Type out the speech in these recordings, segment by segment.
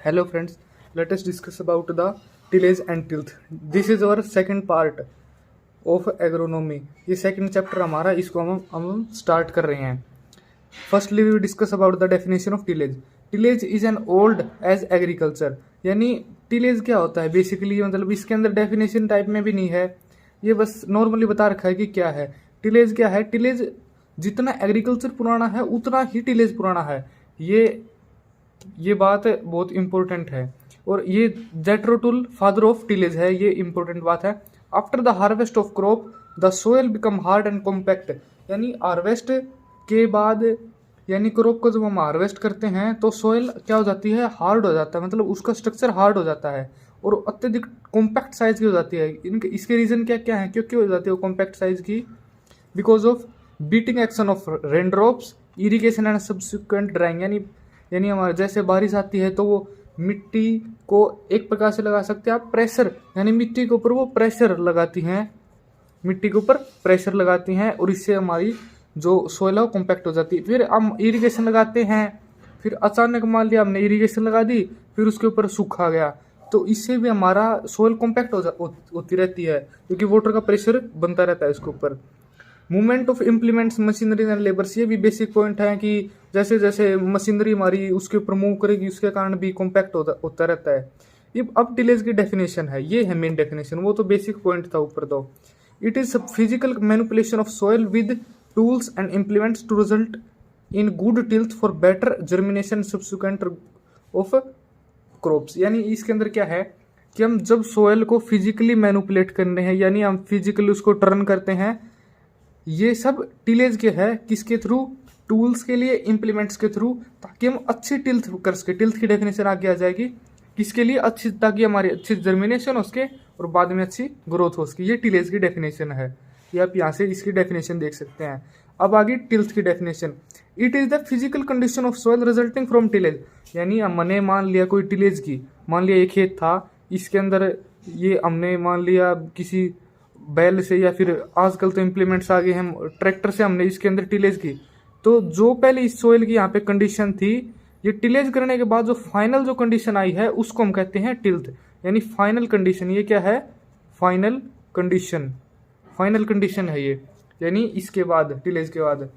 Hello friends, let us discuss about the tillage and tilth. This is our second part of agronomy. ये second chapter हमारा, इसको हम start कर रहे हैं. Firstly we discuss about the definition of tillage. Tillage is an old age agriculture. यानी tillage क्या होता है बेसिकली, मतलब इसके अंदर डेफिनेशन टाइप में भी नहीं है, ये बस नॉर्मली बता रखा है कि क्या है टिलेज. क्या है टिलेज? जितना एग्रीकल्चर पुराना है उतना ही टिलेज पुराना है. ये बात बहुत इंपॉर्टेंट है. और ये जेट्रोटुल फादर ऑफ टिलेज है, ये इंपॉर्टेंट बात है. After the harvest of crop the soil become hard and compact. यानी हार्वेस्ट के बाद, यानी क्रॉप को जब हम हार्वेस्ट करते हैं तो सोयल क्या हो जाती है, हार्ड हो जाता है, मतलब उसका स्ट्रक्चर हार्ड हो जाता है और अत्यधिक कॉम्पैक्ट साइज की हो जाती है. इसके रीजन क्या क्या है, क्यों हो जाती है वो कॉम्पैक्ट साइज की? Because of beating action of rain drops, irrigation and subsequent drawing. यानी हमारे जैसे बारिश आती है तो वो मिट्टी को एक प्रकार से लगा सकते हैं आप प्रेशर, यानी मिट्टी के ऊपर वो प्रेशर लगाती हैं, मिट्टी के ऊपर प्रेशर लगाती हैं और इससे हमारी जो सोयल है वो कॉम्पैक्ट हो जाती है. फिर हम इरिगेशन लगाते हैं, फिर अचानक मान लिया हमने इरिगेशन लगा दी, फिर उसके ऊपर सूखा गया, तो इससे भी हमारा सोयल कॉम्पैक्ट होती रहती है क्योंकि वाटर का प्रेशर बनता रहता है इसके ऊपर. Movement of implements, machinery and labours, ये भी बेसिक पॉइंट है कि जैसे जैसे मशीनरी हमारी उसके ऊपर मूव करेगी उसके कारण भी कॉम्पैक्ट होता रहता है. ये अब टिलेज की डेफिनेशन है, ये है मेन डेफिनेशन, वो तो बेसिक पॉइंट था ऊपर. तो it is physical manipulation of soil with tools and implements to result in good tilth for better germination subsequent of crops. यानी इसके अंदर क्या है कि हम जब सॉइल को फिजिकली मैनिपुलेट करने हैं, यानी हम फिजिकली उसको टर्न करते हैं, ये सब टिलेज के है. किसके थ्रू? टूल्स के लिए, इम्प्लीमेंट्स के थ्रू, ताकि हम अच्छी टिल्थ कर सके. टिल्थ की डेफिनेशन आगे आ जाएगी. किसके लिए? अच्छी, ताकि हमारी अच्छी जर्मिनेशन हो सके और बाद में अच्छी ग्रोथ हो सके. ये टिलेज की डेफिनेशन है, ये आप यहाँ से इसकी डेफिनेशन देख सकते हैं. अब आगे टिल्थ की definition. It is the physical condition of soil resulting from tillage. यानी हमने मान लिया कोई टिलेज की, मान लिया एक खेत था, इसके अंदर ये हमने मान लिया किसी बैल से, या फिर आजकल तो इम्प्लीमेंट्स आ गए हैं ट्रैक्टर से, हमने इसके अंदर टिलेज की. तो जो पहले इस सोइल की यहाँ पे कंडीशन थी, ये टिलेज करने के बाद जो फाइनल जो कंडीशन आई है उसको हम कहते हैं टिल्थ. यानी फाइनल कंडीशन, ये क्या है? फाइनल कंडीशन, फाइनल कंडीशन है ये, यानी इसके बाद, टिलेज के बाद.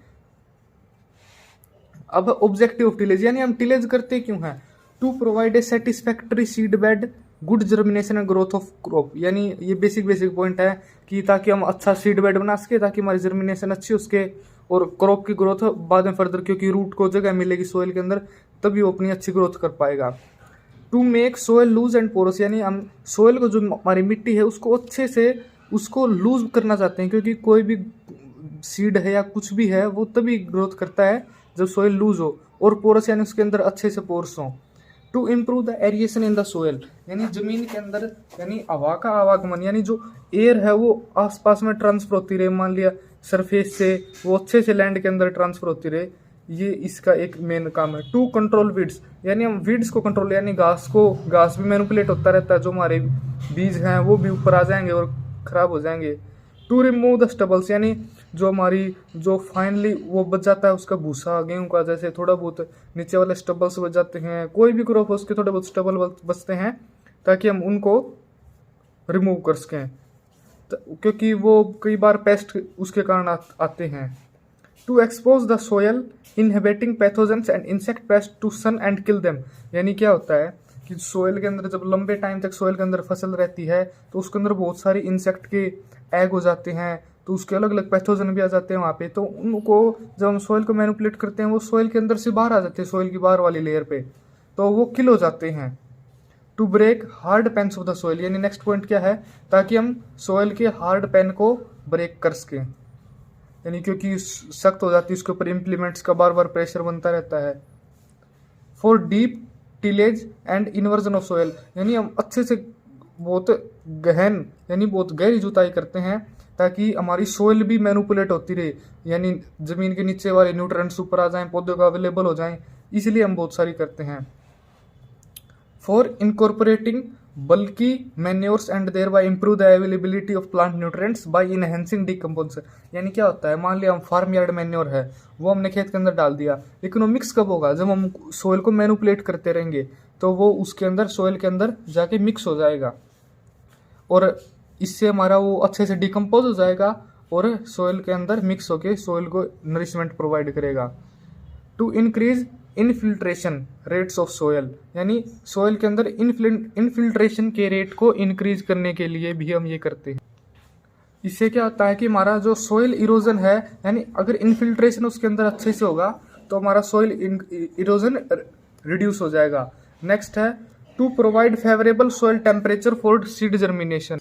अब ऑब्जेक्टिव ऑफ टिलेज, यानी हम टिलेज करते क्यों हैं? To provide a satisfactory seed bed, good germination and growth of crop. यानी ये बेसिक पॉइंट है कि ताकि हम अच्छा सीड बेड बना सके, ताकि हमारी जर्मिनेशन अच्छी हो सके और क्रॉप की ग्रोथ बाद में फर्दर, क्योंकि रूट को जगह मिलेगी सोइल के अंदर, तभी वो अपनी अच्छी ग्रोथ कर पाएगा. To make soil loose and porous, यानी हम सोइल को, जो हमारी मिट्टी है उसको अच्छे से उसको लूज करना चाहते हैं, क्योंकि कोई भी सीड है या कुछ भी है वो तभी ग्रोथ करता है जब सोइल लूज हो, और पोरस यानी उसके अंदर अच्छे से पोर्स हो. To improve the aeration in the soil, यानी जमीन के अंदर, यानी हवा का आवागमन, यानी जो एयर है वो आसपास में ट्रांसफर होती रहे, मान लिया सरफेस से वो अच्छे से लैंड के अंदर ट्रांसफर होती रहे, ये इसका एक मेन काम है. टू कंट्रोल वीड्स, यानी हम वीड्स को कंट्रोल, यानी घास भी मैनिपुलेट होता रहता है, जो हमारे बीज हैं वो भी ऊपर आ जाएंगे और खराब हो जाएंगे. टू रिमूव द स्टबल्स, यानी जो हमारी जो फाइनली वो बच जाता है उसका भूसा गेहूं का, जैसे थोड़ा बहुत नीचे वाले स्टबल्स बच जाते हैं, कोई भी क्रॉप हो उसके थोड़े बहुत स्टबल बचते हैं, ताकि हम उनको रिमूव कर सकें, क्योंकि वो कई बार पेस्ट उसके कारण आते हैं. To expose the soil inhabiting pathogens and insect pest to sun and kill them. यानी क्या होता है कि सोयल के अंदर जब लंबे टाइम तक सोयल के अंदर फसल रहती है तो उसके अंदर बहुत सारे इंसेक्ट के एग हो जाते हैं, तो उसके अलग अलग पैथोजन भी आ जाते हैं वहाँ पे, तो उनको जब हम सोयल को मैनिपुलेट करते हैं वो सोयल के अंदर से बाहर आ जाते हैं, सोयल की बाहर वाली लेयर पे, तो वो किल हो जाते हैं. To break hard pans of the soil, यानी नेक्स्ट पॉइंट क्या है, ताकि हम सोयल के हार्ड पेन को ब्रेक कर सकें, यानी क्योंकि सख्त हो जाती है उसके ऊपर, इम्प्लीमेंट्स का बार बार प्रेशर बनता रहता है. For deep tillage and inversion of soil, यानी हम अच्छे से बहुत गहन, यानी बहुत गहरी जुताई करते हैं, ताकि हमारी सोइल भी मैनिपुलेट होती रहे, यानी जमीन के नीचे वाले न्यूट्रिएंट्स ऊपर आ जाएं, पौधों को अवेलेबल हो जाएं, इसलिए हम बहुत सारी करते हैं. For incorporating bulky manures and thereby improve the availability of plant nutrients by enhancing decomposition. यानी क्या होता है, मान लिया हम फार्म यार्ड मैन्योर है वो हमने खेत के अंदर डाल दिया, लेकिन वो मिक्स कब होगा, जब हम सोइल को मैनिपुलेट करते रहेंगे तो वो उसके अंदर सोइल के अंदर जाके मिक्स हो जाएगा और इससे हमारा वो अच्छे से डिकम्पोज हो जाएगा और सोइल के अंदर मिक्स होके सोइल को नरिशमेंट प्रोवाइड करेगा। To increase infiltration rates of soil, यानी सोयल के अंदर इनफिल्ट्रेशन के रेट को इंक्रीज करने के लिए भी हम ये करते हैं। इससे क्या होता है कि हमारा जो सोयल इरोजन है, यानी अगर इनफिल्ट्रेशन उसके अंदर अच्छे से होगा तो हमारा सोयल इरोजन रिड्यूस हो जाएगा। नेक्स्ट है to provide favourable soil temperature for seed germination,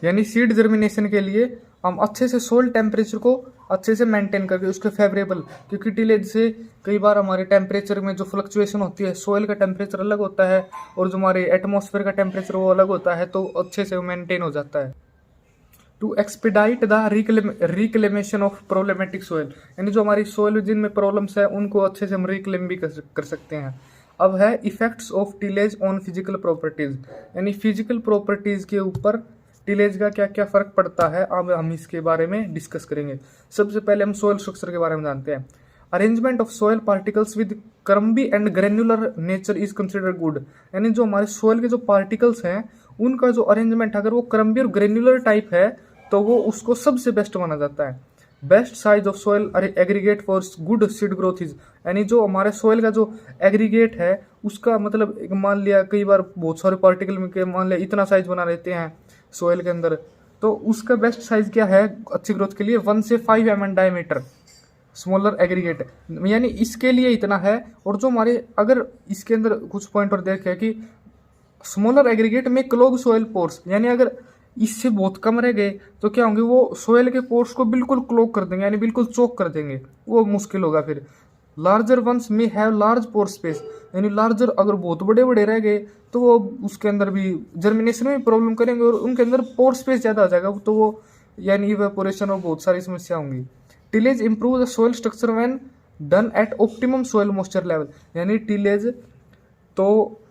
यानी सीड जर्मिनेशन के लिए हम अच्छे से सोयल टेम्परेचर को अच्छे से मेंटेन करके उसके फेवरेबल, क्योंकि टिलेज से कई बार हमारे टेम्परेचर में जो फ्लक्चुएशन होती है, सोयल का टेम्परेचर अलग होता है और जो हमारे एटमॉस्फेयर का टेम्परेचर वो अलग होता है, तो अच्छे से मेंटेन हो जाता है। To expedite the reclamation of problematic soil, यानी जो हमारी सोयल जिनमें प्रॉब्लम्स है उनको अच्छे से हम रिक्लेम भी कर सकते हैं। अब है effects of tillage on physical properties, यानी फिजिकल प्रॉपर्टीज के ऊपर टिलेज का क्या क्या फर्क पड़ता है, अब हम इसके बारे में डिस्कस करेंगे। सबसे पहले हम सोयल स्ट्रक्चर के बारे में जानते हैं। Arrangement of soil particles with crumby and granular nature is considered good, यानी जो हमारे सोयल के जो पार्टिकल्स हैं उनका जो अरेंजमेंट अगर वो क्रम्बी और ग्रेन्युलर टाइप है तो वो उसको सबसे बेस्ट माना जाता है। Best size of soil aggregate for good seed growth is, यानी जो हमारे सोयल का जो एग्रीगेट है उसका मतलब मान लिया कई बार बहुत सारे पार्टिकल में मान लिया इतना साइज बना लेते हैं सोयल के अंदर, तो उसका बेस्ट साइज क्या है अच्छी ग्रोथ के लिए, 1 से 5 mm डायमीटर स्मॉलर एग्रीगेट, यानी इसके लिए इतना है। और जो हमारे अगर इसके अंदर कुछ पॉइंट और देखें कि स्मॉलर एग्रीगेट में क्लोग सोयल पोर्स, यानी अगर इससे बहुत कम रह गए तो क्या होंगे, वो सोयल के पोर्स को बिल्कुल क्लोग कर देंगे, यानी बिल्कुल चोक कर देंगे, वो मुश्किल होगा फिर। लार्जर वंस में हैव लार्ज पोर स्पेस, यानी लार्जर अगर बहुत बड़े बड़े रह गए तो वो उसके अंदर भी जर्मिनेशन में प्रॉब्लम करेंगे और उनके अंदर पोर स्पेस ज़्यादा हो जाएगा, तो वो यानी इवेपोरेशन और बहुत सारी समस्या होंगी। Tillage improve the soil structure when done at optimum soil moisture level, यानी टिलेज तो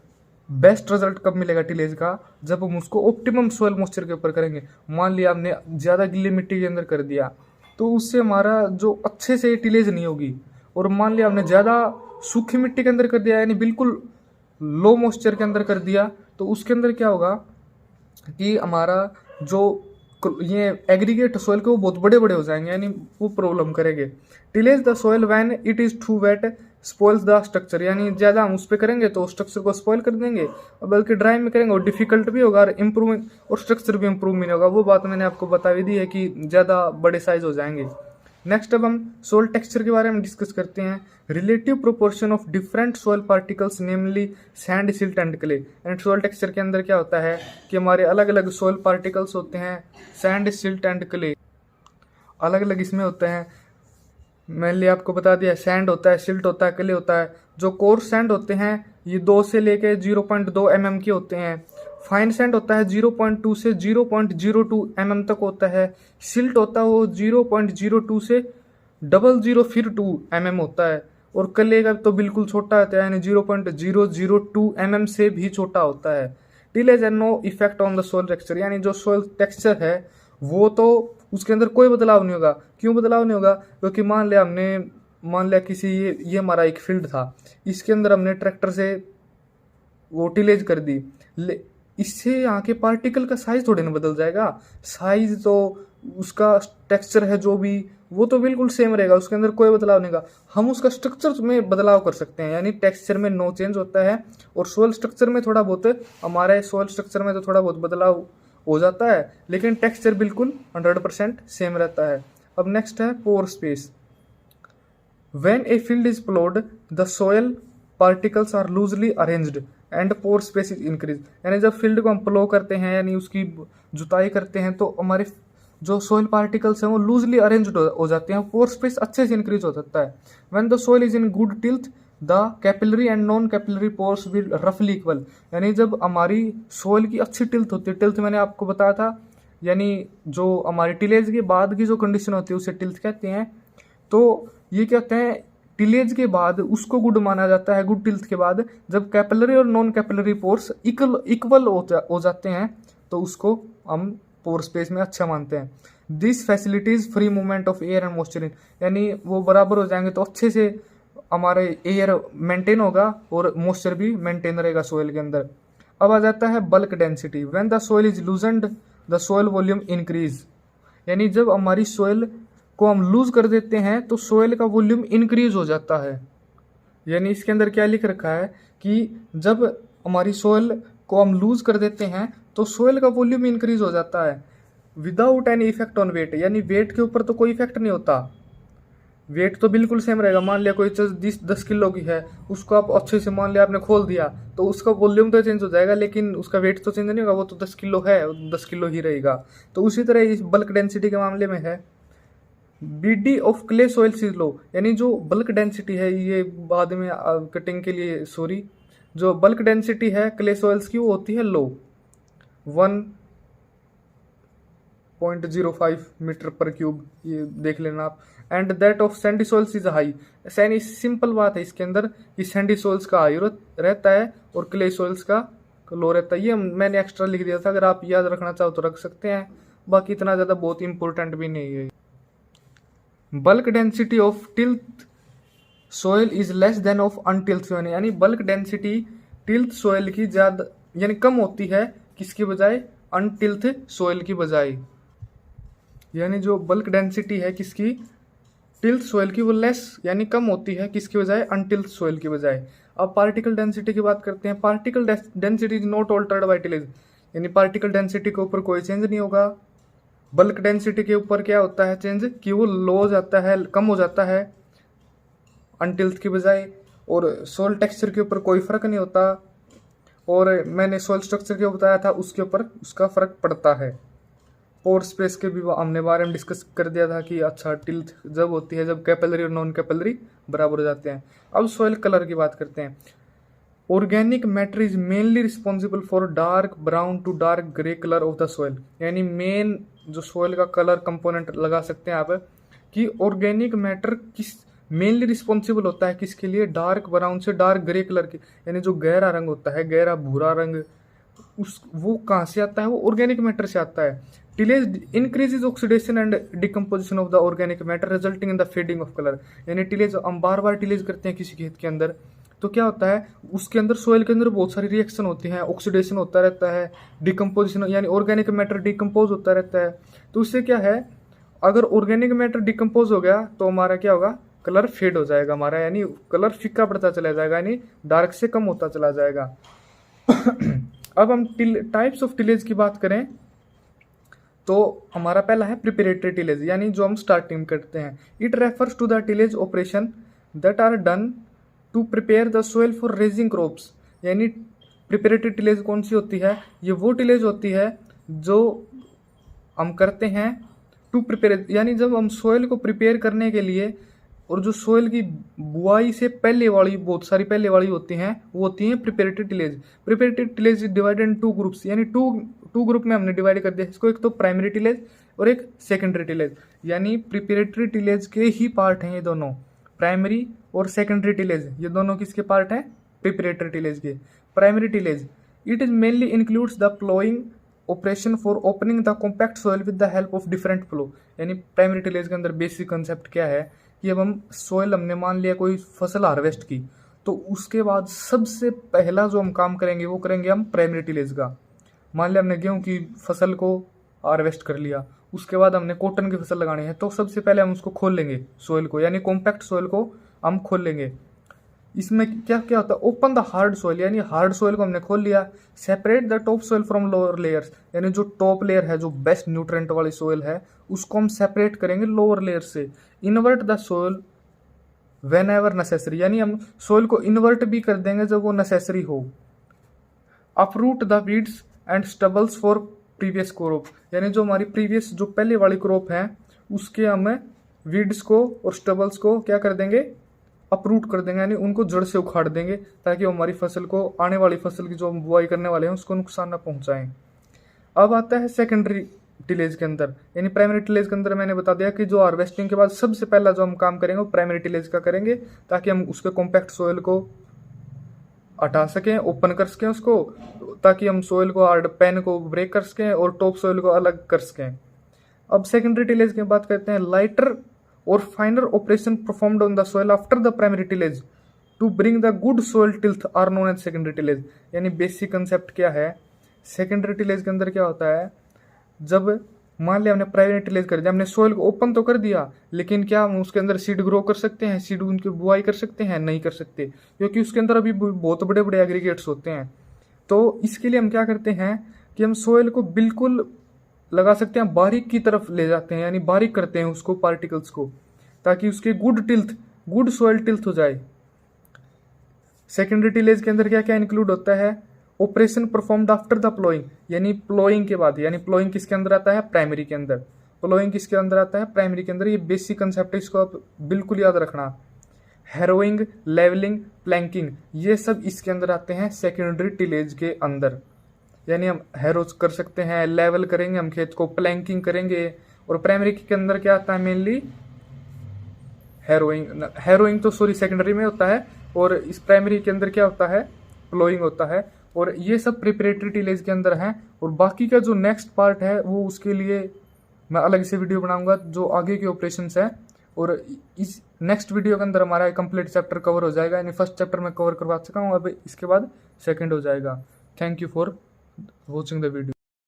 बेस्ट रिजल्ट कब मिलेगा टिलेज का, जब हम उसको ऑप्टिमम सोयल मॉइस्चर के ऊपर करेंगे। मान लिया हमने ज़्यादा गीली मिट्टी के अंदर कर दिया तो उससे हमारा जो अच्छे से टिलेज नहीं होगी, और मान लिया हमने ज़्यादा सूखी मिट्टी के अंदर कर दिया यानी बिल्कुल लो मॉइस्चर के अंदर कर दिया, तो उसके अंदर क्या होगा कि हमारा जो ये एग्रीगेट सोयल के वो बहुत बड़े बड़े हो जाएंगे, यानी वो प्रॉब्लम करेंगे। Tillage the soil when it is too wet spoils the structure, यानी ज़्यादा हम उस पर करेंगे तो स्ट्रक्चर को स्पॉइल कर देंगे, और बल्कि ड्राई में करेंगे और डिफिकल्ट भी होगा और इम्प्रूव और स्ट्रक्चर भी इम्प्रूव नहीं होगा। वो बात मैंने आपको बता भी दी है कि ज़्यादा बड़े साइज हो जाएंगे। नेक्स्ट अब हम सोयल टेक्सचर के बारे में डिस्कस करते हैं। Relative proportion of different soil particles namely sand, silt and clay, and soil texture के अंदर क्या होता है कि हमारे अलग अलग सोयल पार्टिकल्स होते हैं, सैंड, सिल्ट एंड क्ले अलग अलग इसमें होते हैं। मैंने आपको बता दिया सैंड होता है, सिल्ट होता है, क्ले होता है। जो कोर्स सैंड होते हैं ये 2 से लेके 0.2 mm के होते हैं। फाइन सैंड होता है 0.2 से 0.02 mm तक होता है। सिल्ट होता है वो 0.02 से 0.002 mm होता है, और क्ले का तो बिल्कुल छोटा होता है यानी 0.002 mm से भी छोटा होता है। Tillage and no effect on the soil texture, यानी जो सोयल टेक्सचर है वो तो उसके अंदर कोई बदलाव नहीं होगा। क्यों बदलाव नहीं होगा, क्योंकि मान लिया किसी ये हमारा एक फील्ड था, इसके अंदर हमने ट्रैक्टर से वो टिलेज कर दी, इससे यहाँ के पार्टिकल का साइज थोड़ी ना बदल जाएगा। साइज तो उसका टेक्सचर है जो भी वो तो बिल्कुल सेम रहेगा, उसके अंदर कोई बदलाव नहीं होगा। हम उसका स्ट्रक्चर में बदलाव कर सकते हैं, यानी टेक्सचर में नो चेंज होता है, और सोयल स्ट्रक्चर में थोड़ा बहुत, हमारे सोयल स्ट्रक्चर में तो थोड़ा बहुत बदलाव हो जाता है, लेकिन टेक्सचर बिल्कुल 100% सेम रहता है। अब नेक्स्ट है pore space. When a field is ploughed the soil particles are loosely arranged and pore space is increase, यानी जब फील्ड को हम प्लो करते हैं यानी उसकी जुताई करते हैं तो हमारे जो सोयल पार्टिकल्स हैं वो लूजली अरेंज्ड हो जाते हैं, पोर स्पेस अच्छे से इंक्रीज हो जाता है। When the soil is in good tilth the capillary and non capillary pores will रफली इक्वल, यानी जब हमारी सोयल की अच्छी टिल्थ होती है, टिल्थ मैंने आपको बताया था यानी जो हमारी टिलेज के बाद की जो कंडीशन होती है उसे टिल्थ कहते हैं। तो ये क्या कहते हैं टिलेज के बाद उसको गुड माना जाता है, गुड टिल्थ के बाद जब कैपिलरी और नॉन कैपिलरी पोर्स इक्वल हो जाते हैं तो उसको हम पोर स्पेस में अच्छा मानते हैं। This facilities free movement of air and moisture, यानी वो बराबर हो जाएंगे तो अच्छे से हमारे एयर मेंटेन होगा और मॉइस्चर भी मेंटेन रहेगा सोइल के अंदर। अब आ जाता है bulk density. When the soil is loosened the soil volume increase, यानी जब हमारी सोइल को हम लूज कर देते हैं तो सोइल का वॉल्यूम इंक्रीज हो जाता है। यानी इसके अंदर क्या लिख रखा है कि जब हमारी सोइल को हम लूज कर देते हैं तो सोइल का वॉल्यूम इंक्रीज हो जाता है without any effect on weight, यानी वेट के ऊपर तो कोई इफेक्ट नहीं होता, वेट तो बिल्कुल सेम रहेगा। मान लिया कोई चीज 10 किलो की है, उसको आप अच्छे से मान लिया आपने खोल दिया तो उसका वॉल्यूम तो चेंज हो जाएगा लेकिन उसका वेट तो चेंज नहीं होगा, वो तो 10 किलो है, 10 किलो ही रहेगा। तो उसी तरह इस बल्क डेंसिटी के मामले में है। BD of clay soils is low, यानी जो बल्क डेंसिटी है, ये बाद में कटिंग के लिए सॉरी, जो बल्क डेंसिटी है क्ले सॉइल्स की वो होती है लो, 1.05 मीटर पर क्यूब, ये देख लेना आप। And that of Sandy soils is high, Saini simple बात है इसके अंदर कि सैंडी सॉइल्स का हाई रहता है और क्ले सॉइल्स का लो रहता है। ये मैंने एक्स्ट्रा लिख दिया था, अगर आप याद रखना चाहो तो रख सकते हैं, बाकी इतना ज़्यादा बहुत इंपॉर्टेंट भी नहीं है। Bulk density of tilth soil is less than of untilth soil, यानी बल्क डेंसिटी टिल्थ सोइल की ज़्यादा यानी कम होती है किसकी बजाय, अनटिल्थ सोइल की बजाय। यानी जो बल्क डेंसिटी है किसकी, टिल्थ सोइल की, वो लेस यानी कम होती है किसकी बजाय, अनटिल्थ सोइल की बजाय। अब पार्टिकल डेंसिटी की बात करते हैं। Particle density is not altered by tillage, यानी पार्टिकल डेंसिटी के ऊपर कोई चेंज नहीं होगा। बल्क डेंसिटी के ऊपर क्या होता है चेंज, कि वो लो हो जाता है, कम हो जाता है अनटिल्थ की बजाय। और सोल टेक्सचर के ऊपर कोई फर्क नहीं होता, और मैंने सोल स्ट्रक्चर के बताया था उसके ऊपर उसका फर्क पड़ता है। पोर स्पेस के भी हमने बारे में डिस्कस कर दिया था कि अच्छा टिल्थ जब होती है जब कैपिलरी और नॉन कैपिलरी बराबर हो जाते हैं। अब सॉइल कलर की बात करते हैं। Organic matter is mainly responsible for dark brown to dark grey colour of the soil, यानी मेन जो सॉइल का कलर कंपोनेंट लगा सकते हैं आप कि ऑर्गेनिक मैटर किस मेनली रिस्पॉन्सिबल होता है किसके लिए, डार्क ब्राउन से डार्क ग्रे कलर के, यानी जो गहरा रंग होता है, गहरा भूरा रंग, उस वो कहाँ से आता है, वो ऑर्गेनिक मैटर से आता है। Tillage increases oxidation and decomposition of the organic matter resulting in the fading of colour, यानी टिलेज हम बार बार टिलेज करते हैं किसी खेत के अंदर तो क्या होता है उसके अंदर सोइल के अंदर बहुत सारी रिएक्शन होती हैं, ऑक्सीडेशन होता रहता है, डिकम्पोजिशन यानी ऑर्गेनिक मैटर डिकम्पोज होता रहता है। तो उससे क्या है, अगर ऑर्गेनिक मैटर डिकम्पोज हो गया तो हमारा क्या होगा, कलर फेड हो जाएगा हमारा, यानी कलर फीका पड़ता चला जाएगा, यानी डार्क से कम होता चला जाएगा। अब हम टाइप्स ऑफ टिलेज की बात करें तो हमारा पहला है प्रिपरेटरी टिलेज, यानी जो हम स्टार्टिंग करते हैं। It refers to the tillage operation that are done to prepare the soil for raising crops, यानी प्रिपरेटरी टिलेज कौन सी होती है, ये वो टिलेज होती है जो हम करते हैं टू प्रिपेयर, यानी जब हम सोइल को प्रिपेयर करने के लिए, और जो सोइल की बुआई से पहले वाली बहुत सारी पहले वाली होती हैं वो होती हैं preparatory tillage. Preparatory tillage is divided in two groups, यानी टू ग्रुप में हमने डिवाइड कर दिया इसको, एक तो प्राइमरी टिलेज और एक सेकेंडरी टिलेज। यानी प्रिपरेटरी टिलेज के ही पार्ट हैं ये दोनों, प्राइमरी और सेकेंडरी टिलेज, ये दोनों किसके पार्ट हैं, प्रिपरेटरी टिलेज के। Primary tillage it is mainly includes the ploughing operation for opening the compact soil with the help of different flow, यानी प्राइमरी टिलेज के अंदर बेसिक कंसेप्ट क्या है कि अब हम सोइल हमने मान लिया कोई फसल हार्वेस्ट की, तो उसके बाद सबसे पहला जो हम काम करेंगे वो करेंगे हम प्राइमरी टिलेज का। मान लिया हमने गेहूं की फसल को हार्वेस्ट कर लिया, उसके बाद हमने कॉटन की फसल लगानी है, तो सबसे पहले हम उसको खोल लेंगे सोइल को, यानी कॉम्पैक्ट सोइल को हम खोल लेंगे। इसमें क्या क्या होता है, ओपन द हार्ड सोइल, यानी हार्ड सोइल को हमने खोल लिया। Separate the top soil from lower layers, यानी जो टॉप लेयर है जो बेस्ट न्यूट्रेंट वाली सोइल है उसको हम सेपरेट करेंगे लोअर लेयर से। Invert the soil when ever necessary, यानी हम सोइल को इन्वर्ट भी कर देंगे जब वो नेसेसरी हो। Uproot the weeds and stubbles for previous crop, यानी जो हमारी प्रीवियस जो पहले वाली क्रॉप है उसके हमें वीड्स को और स्टबल्स को क्या कर देंगे, अपरूट कर देंगे, यानी उनको जड़ से उखाड़ देंगे ताकि वो हमारी फसल को, आने वाली फसल की जो हम बुआई करने वाले हैं उसको नुकसान ना पहुंचाएं। अब आता है सेकेंडरी टिलेज के अंदर, यानी प्राइमरी टिलेज के अंदर मैंने बता दिया कि जो हार्वेस्टिंग के बाद सबसे पहला जो हम काम करेंगे वो प्राइमरी टिलेज का करेंगे, ताकि हम उसके कॉम्पैक्ट सोइल को हटा सकें, ओपन कर सकें उसको, ताकि हम सोइल को हार्ड पैन को ब्रेक कर सकें और टॉप सोइल को अलग कर सकें। अब सेकेंडरी टिलेज की बात करते हैं। लाइटर और finer operation performed on the soil after the primary tillage to bring the good soil tilth are known as secondary tillage. यानी बेसिक कंसेप्ट क्या है, सेकेंडरी टिलेज के अंदर क्या होता है, जब मान लिया हमने प्राइमरी टिलेज कर दिया, हमने सोइल को ओपन तो कर दिया, लेकिन क्या हम उसके अंदर सीड ग्रो कर सकते हैं, सीड उनकी बुआई कर सकते हैं? नहीं कर सकते, क्योंकि उसके अंदर अभी बहुत बड़े बड़े एग्रीगेट्स होते हैं। तो इसके लिए हम क्या करते हैं कि हम सोइल को बिल्कुल लगा सकते हैं बारीक की तरफ ले जाते हैं, यानी बारीक करते हैं उसको, पार्टिकल्स को, ताकि उसके गुड सोइल टिल्थ हो जाए। सेकेंडरी टिलेज के अंदर क्या क्या इंक्लूड होता है? Operation performed after the ploughing, यानी प्लोइंग के बाद, यानी प्लोइंग किसके अंदर आता है? प्राइमरी के अंदर। प्लोइंग किसके अंदर आता है? प्राइमरी के अंदर। ये बेसिक कंसेप्ट है, इसको आप बिल्कुल याद रखना। हैरोइंग, लेवलिंग, प्लैंकिंग, ये सब इसके अंदर आते हैं सेकेंडरी टिलेज के अंदर। यानी हम हैरो कर सकते हैं, लेवल करेंगे हम खेत को, प्लैंकिंग करेंगे। और प्राइमरी के अंदर क्या आता है? मेनली हैरोइंग तो सॉरी सेकेंडरी में होता है, और इस प्राइमरी के अंदर क्या होता है? प्लोइंग होता है। और ये सब प्रिपरेटरी टिलेज के अंदर है। और बाकी का जो नेक्स्ट पार्ट है वो उसके लिए मैं अलग से वीडियो बनाऊंगा, जो आगे के ऑपरेशंस है। और इस नेक्स्ट वीडियो के अंदर हमारा कंप्लीट चैप्टर कवर हो जाएगा, यानी फर्स्ट चैप्टर में कवर करवा चुका हूँ, अब इसके बाद सेकंड हो जाएगा। Thank you for watching the video.